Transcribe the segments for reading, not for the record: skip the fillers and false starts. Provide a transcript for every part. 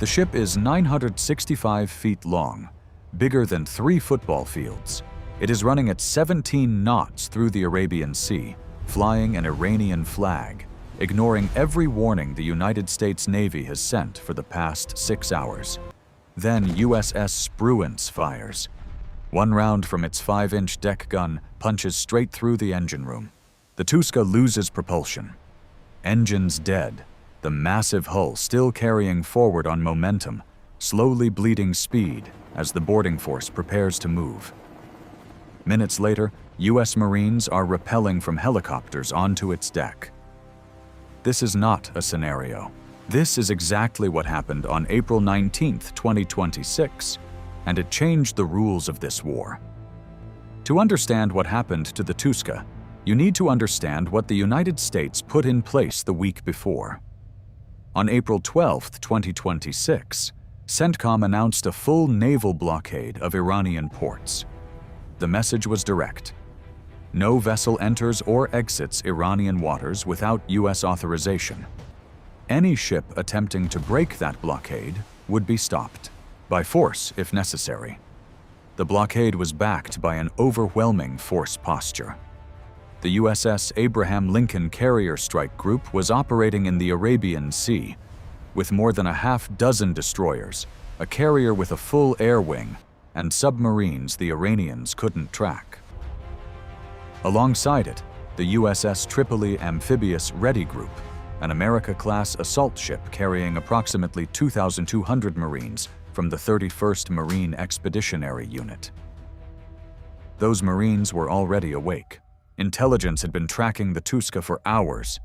The ship is 965 feet long, bigger than 3 football fields. It is running at 17 knots through the Arabian Sea, flying an Iranian flag, ignoring every warning the United States Navy has sent for the past 6 hours. Then USS Spruance fires. One round from its 5-inch deck gun punches straight through the engine room. The Touska loses propulsion. Engines dead, the massive hull still carrying forward on momentum, slowly bleeding speed as the boarding force prepares to move. Minutes later, U.S. Marines are rappelling from helicopters onto its deck. This is not a scenario. This is exactly what happened on April 19, 2026, and it changed the rules of this war. To understand what happened to the Touska, you need to understand what the United States put in place the week before. On April 12, 2026, CENTCOM announced a full naval blockade of Iranian ports. The message was direct. No vessel enters or exits Iranian waters without U.S. authorization. Any ship attempting to break that blockade would be stopped, by force if necessary. The blockade was backed by an overwhelming force posture. The USS Abraham Lincoln Carrier Strike Group was operating in the Arabian Sea, with more than a half-dozen destroyers, a carrier with a full air wing, and submarines the Iranians couldn't track. Alongside it, the USS Tripoli Amphibious Ready Group, an America-class assault ship carrying approximately 2,200 Marines from the 31st Marine Expeditionary Unit. Those Marines were already awake. Intelligence had been tracking the Touska for hours.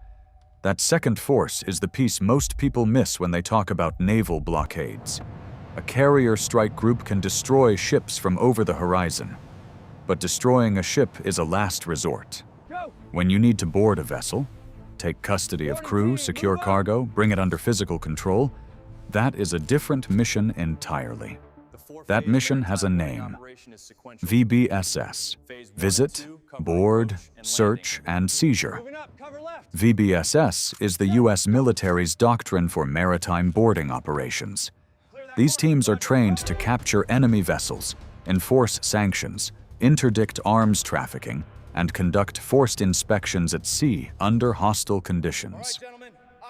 That second force is the piece most people miss when they talk about naval blockades. A carrier strike group can destroy ships from over the horizon. But destroying a ship is a last resort. When you need to board a vessel, take custody of crew, secure cargo, bring it under physical control, that is a different mission entirely. That mission has a name: VBSS. Visit, board, search, and seizure. VBSS is the U.S. military's doctrine for maritime boarding operations. These teams are trained to capture enemy vessels, enforce sanctions, interdict arms trafficking, and conduct forced inspections at sea under hostile conditions.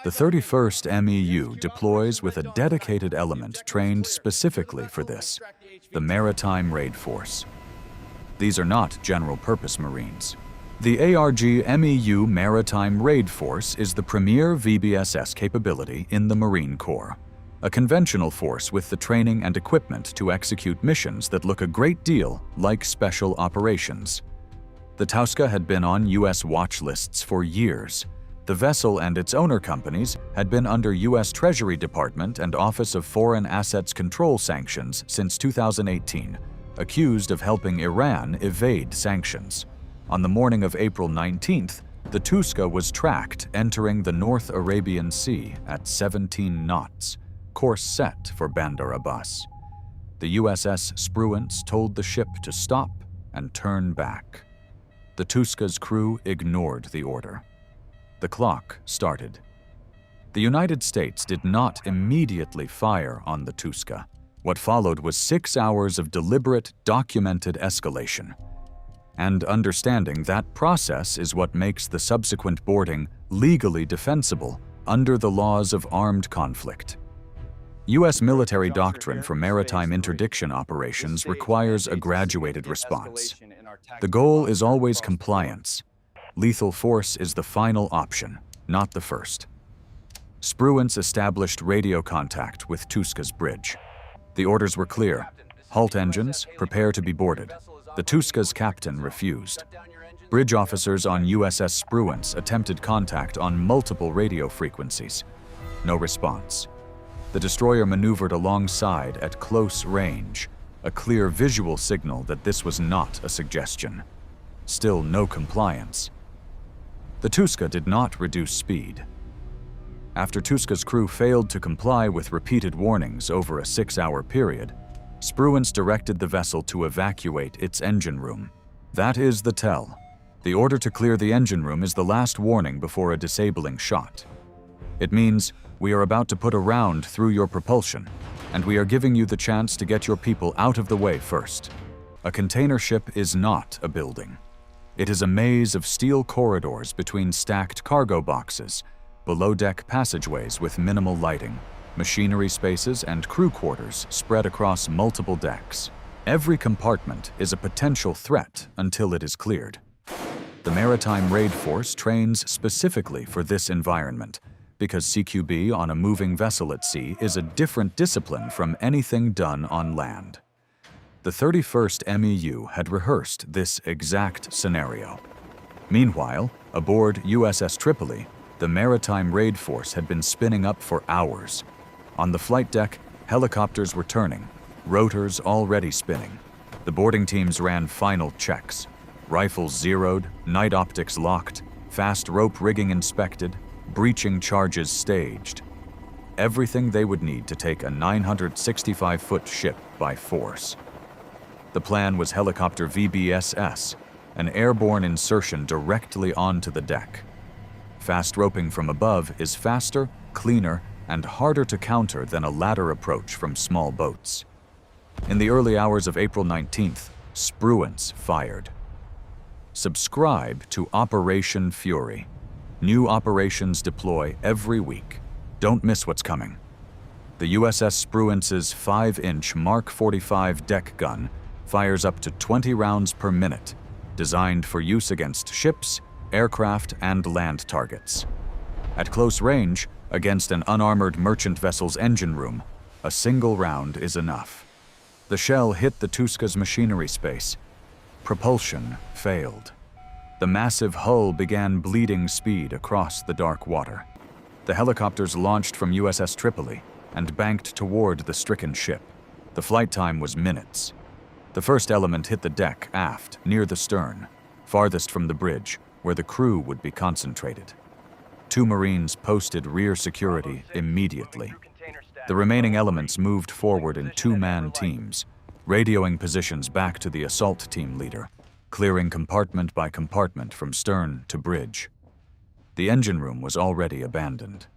The 31st MEU deploys with a dedicated element trained specifically for this, the Maritime Raid Force. These are not general-purpose Marines. The ARG MEU Maritime Raid Force is the premier VBSS capability in the Marine Corps, a conventional force with the training and equipment to execute missions that look a great deal like special operations. The Touska had been on U.S. watch lists for years. The vessel and its owner companies had been under US Treasury Department and Office of Foreign Assets Control sanctions since 2018, accused of helping Iran evade sanctions. On the morning of April 19th, the Touska was tracked entering the North Arabian Sea at 17 knots, course set for Bandar Abbas. The USS Spruance told the ship to stop and turn back. The Touska's crew ignored the order. The clock started. The United States did not immediately fire on the Touska. What followed was 6 hours of deliberate, documented escalation. And understanding that process is what makes the subsequent boarding legally defensible under the laws of armed conflict. U.S. military doctrine for maritime interdiction operations requires a graduated response. The goal is always compliance. Lethal force is the final option, not the first. Spruance established radio contact with Touska's bridge. The orders were clear. Halt engines, prepare to be boarded. The Touska's captain refused. Bridge officers on USS Spruance attempted contact on multiple radio frequencies. No response. The destroyer maneuvered alongside at close range, a clear visual signal that this was not a suggestion. Still no compliance. The Touska did not reduce speed. After Touska's crew failed to comply with repeated warnings over a 6-hour period, Spruance directed the vessel to evacuate its engine room. That is the tell. The order to clear the engine room is the last warning before a disabling shot. It means we are about to put a round through your propulsion, and we are giving you the chance to get your people out of the way first. A container ship is not a building. It is a maze of steel corridors between stacked cargo boxes, below-deck passageways with minimal lighting, machinery spaces, and crew quarters spread across multiple decks. Every compartment is a potential threat until it is cleared. The Maritime Raid Force trains specifically for this environment, because CQB on a moving vessel at sea is a different discipline from anything done on land. The 31st MEU had rehearsed this exact scenario. Meanwhile, aboard USS Tripoli, the Maritime Raid Force had been spinning up for hours. On the flight deck, helicopters were turning, rotors already spinning. The boarding teams ran final checks. Rifles zeroed, night optics locked, fast rope rigging inspected, breaching charges staged. Everything they would need to take a 965-foot ship by force. The plan was helicopter VBSS, an airborne insertion directly onto the deck. Fast roping from above is faster, cleaner, and harder to counter than a ladder approach from small boats. In the early hours of April 19th, Spruance fired. Subscribe to Operation Fury. New operations deploy every week. Don't miss what's coming. The USS Spruance's 5-inch Mark 45 deck gun fires up to 20 rounds per minute, designed for use against ships, aircraft, and land targets. At close range, against an unarmored merchant vessel's engine room, a single round is enough. The shell hit the Touska's machinery space. Propulsion failed. The massive hull began bleeding speed across the dark water. The helicopters launched from USS Tripoli and banked toward the stricken ship. The flight time was minutes. The first element hit the deck aft, near the stern, farthest from the bridge, where the crew would be concentrated. 2 Marines posted rear security immediately. The remaining elements moved forward in 2-man teams, radioing positions back to the assault team leader, clearing compartment by compartment from stern to bridge. The engine room was already abandoned.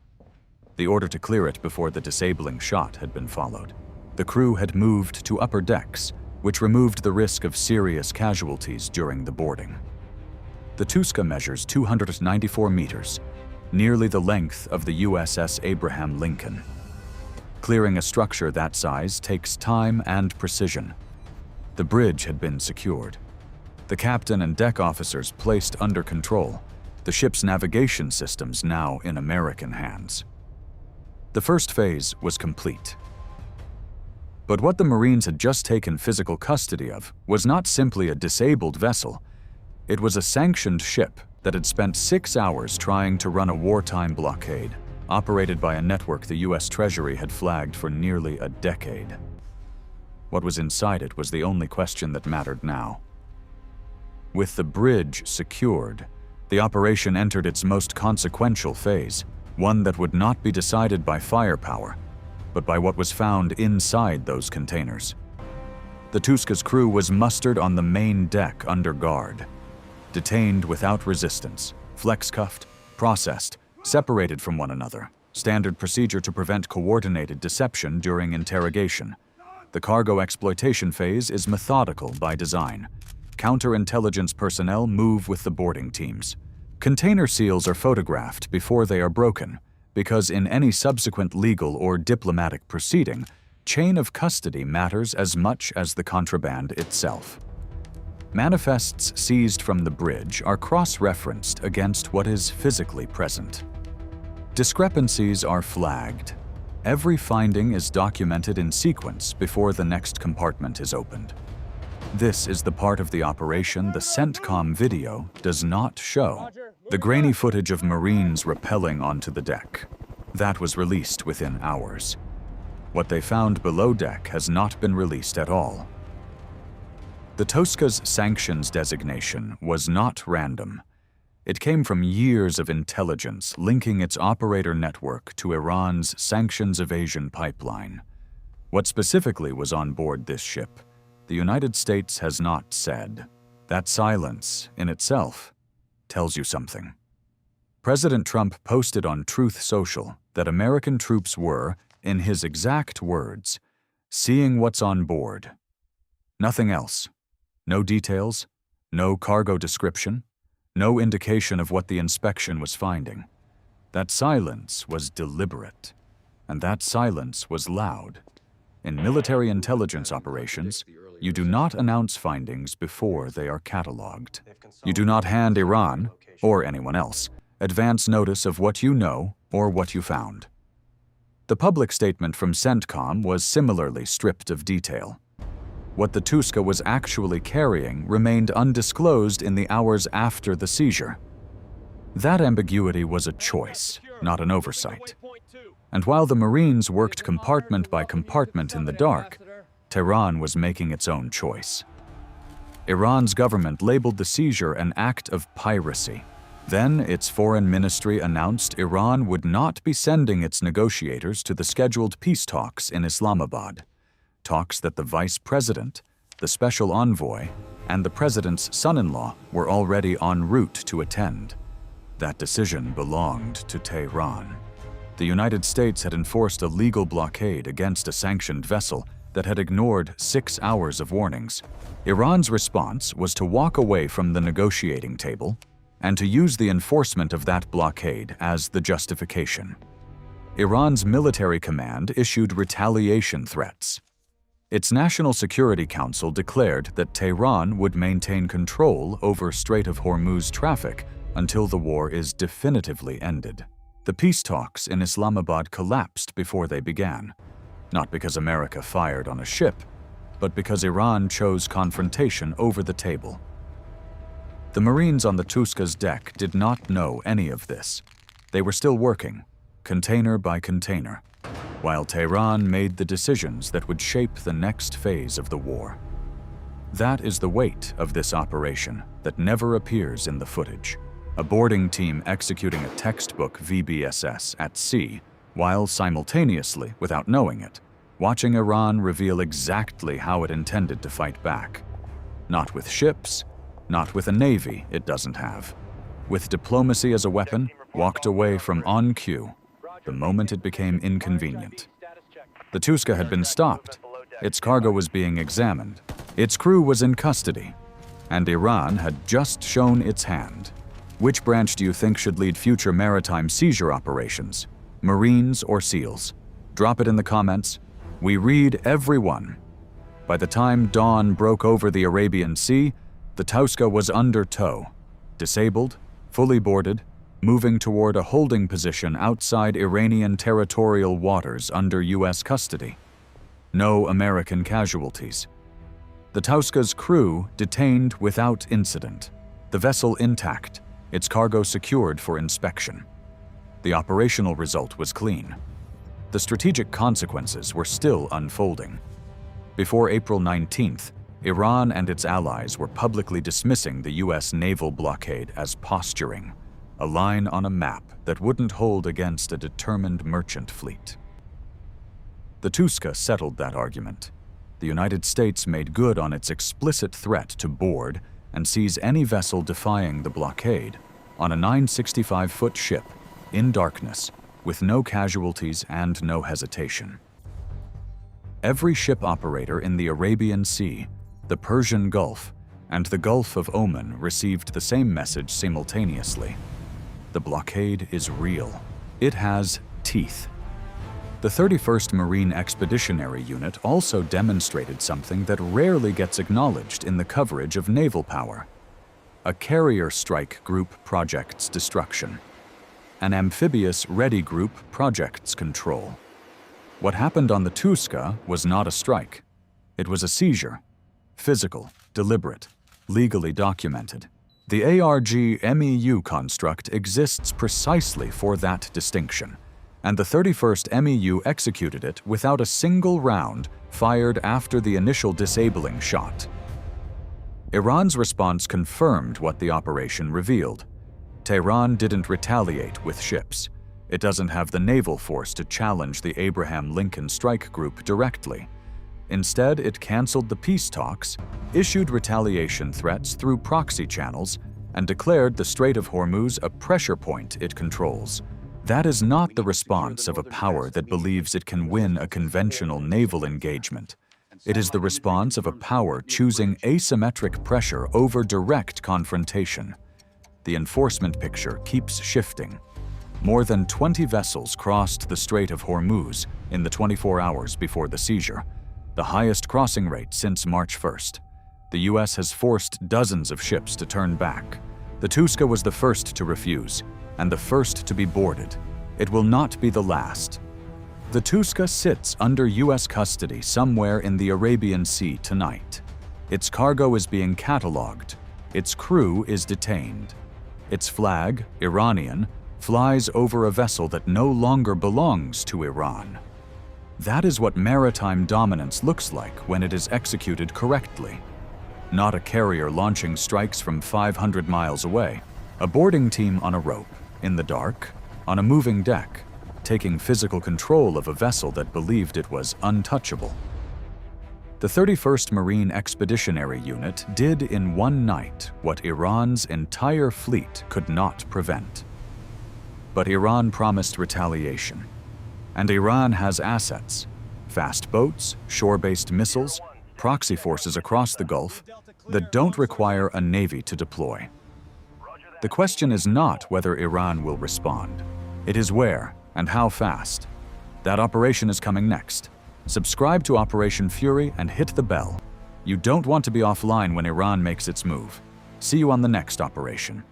The order to clear it before the disabling shot had been followed. The crew had moved to upper decks, which removed the risk of serious casualties during the boarding. The Touska measures 294 meters, nearly the length of the USS Abraham Lincoln. Clearing a structure that size takes time and precision. The bridge had been secured. The captain and deck officers placed under control, the ship's navigation systems now in American hands. The first phase was complete. But what the Marines had just taken physical custody of was not simply a disabled vessel. It was a sanctioned ship that had spent 6 hours trying to run a wartime blockade, operated by a network the US Treasury had flagged for nearly a decade. What was inside it was the only question that mattered now. With the bridge secured, the operation entered its most consequential phase, one that would not be decided by firepower, but by what was found inside those containers. The Touska's crew was mustered on the main deck under guard, detained without resistance, flex-cuffed, processed, separated from one another, standard procedure to prevent coordinated deception during interrogation. The cargo exploitation phase is methodical by design. Counterintelligence personnel move with the boarding teams. Container seals are photographed before they are broken, because in any subsequent legal or diplomatic proceeding, chain of custody matters as much as the contraband itself. Manifests seized from the bridge are cross-referenced against what is physically present. Discrepancies are flagged. Every finding is documented in sequence before the next compartment is opened. This is the part of the operation the CENTCOM video does not show. The grainy footage of Marines rappelling onto the deck. That was released within hours. What they found below deck has not been released at all. The Touska's sanctions designation was not random. It came from years of intelligence linking its operator network to Iran's sanctions evasion pipeline. What specifically was on board this ship, the United States has not said. That silence, in itself, tells you something. President Trump posted on Truth Social that American troops were, in his exact words, "seeing what's on board." Nothing else. No details, no cargo description, no indication of what the inspection was finding. That silence was deliberate, and that silence was loud. In military intelligence operations, you do not announce findings before they are cataloged. You do not hand Iran, or anyone else, advance notice of what you know or what you found. The public statement from CENTCOM was similarly stripped of detail. What the Touska was actually carrying remained undisclosed in the hours after the seizure. That ambiguity was a choice, not an oversight. And while the Marines worked compartment by compartment in the dark, Tehran was making its own choice. Iran's government labeled the seizure an act of piracy. Then its foreign ministry announced Iran would not be sending its negotiators to the scheduled peace talks in Islamabad, talks that the vice president, the special envoy, and the president's son-in-law were already en route to attend. That decision belonged to Tehran. The United States had enforced a legal blockade against a sanctioned vessel that had ignored 6 hours of warnings. Iran's response was to walk away from the negotiating table and to use the enforcement of that blockade as the justification. Iran's military command issued retaliation threats. Its National Security Council declared that Tehran would maintain control over Strait of Hormuz traffic until the war is definitively ended. The peace talks in Islamabad collapsed before they began, not because America fired on a ship, but because Iran chose confrontation over the table. The Marines on the Touska's deck did not know any of this. They were still working, container by container, while Tehran made the decisions that would shape the next phase of the war. That is the weight of this operation that never appears in the footage. A boarding team executing a textbook VBSS at sea, while simultaneously, without knowing it, watching Iran reveal exactly how it intended to fight back. Not with ships, not with a navy it doesn't have. With diplomacy as a weapon, walked away from on cue the moment it became inconvenient. The Touska had been stopped. Its cargo was being examined. Its crew was in custody. And Iran had just shown its hand. Which branch do you think should lead future maritime seizure operations? Marines or SEALs? Drop it in the comments. We read every one. By the time dawn broke over the Arabian Sea, the Touska was under tow, disabled, fully boarded, moving toward a holding position outside Iranian territorial waters under U.S. custody. No American casualties. The Touska's crew detained without incident, the vessel intact, its cargo secured for inspection. The operational result was clean. The strategic consequences were still unfolding. Before April 19th, Iran and its allies were publicly dismissing the U.S. naval blockade as posturing, a line on a map that wouldn't hold against a determined merchant fleet. The Touska settled that argument. The United States made good on its explicit threat to board and seize any vessel defying the blockade on a 965-foot ship in darkness with no casualties and no hesitation. Every ship operator in the Arabian Sea, the Persian Gulf, and the Gulf of Oman received the same message simultaneously. The blockade is real. It has teeth. The 31st Marine Expeditionary Unit also demonstrated something that rarely gets acknowledged in the coverage of naval power. A carrier strike group projects destruction. An amphibious ready group projects control. What happened on the Touska was not a strike. It was a seizure. Physical, deliberate, legally documented. The ARG-MEU construct exists precisely for that distinction, and the 31st MEU executed it without a single round fired after the initial disabling shot. Iran's response confirmed what the operation revealed. Tehran didn't retaliate with ships. It doesn't have the naval force to challenge the Abraham Lincoln Strike Group directly. Instead, it canceled the peace talks, issued retaliation threats through proxy channels, and declared the Strait of Hormuz a pressure point it controls. That is not the response of a power that believes it can win a conventional naval engagement. It is the response of a power choosing asymmetric pressure over direct confrontation. The enforcement picture keeps shifting. More than 20 vessels crossed the Strait of Hormuz in the 24 hours before the seizure, the highest crossing rate since March 1st. The U.S. has forced dozens of ships to turn back. The Touska was the first to refuse, and the first to be boarded. It will not be the last. The Touska sits under U.S. custody somewhere in the Arabian Sea tonight. Its cargo is being catalogued. Its crew is detained. Its flag, Iranian, flies over a vessel that no longer belongs to Iran. That is what maritime dominance looks like when it is executed correctly. Not a carrier launching strikes from 500 miles away, a boarding team on a rope, in the dark, on a moving deck, taking physical control of a vessel that believed it was untouchable. The 31st Marine Expeditionary Unit did in one night what Iran's entire fleet could not prevent. But Iran promised retaliation. And Iran has assets, fast boats, shore-based missiles, proxy forces across the Gulf that don't require a navy to deploy. The question is not whether Iran will respond. It is where and how fast. That operation is coming next. Subscribe to Operation Fury and hit the bell. You don't want to be offline when Iran makes its move. See you on the next operation.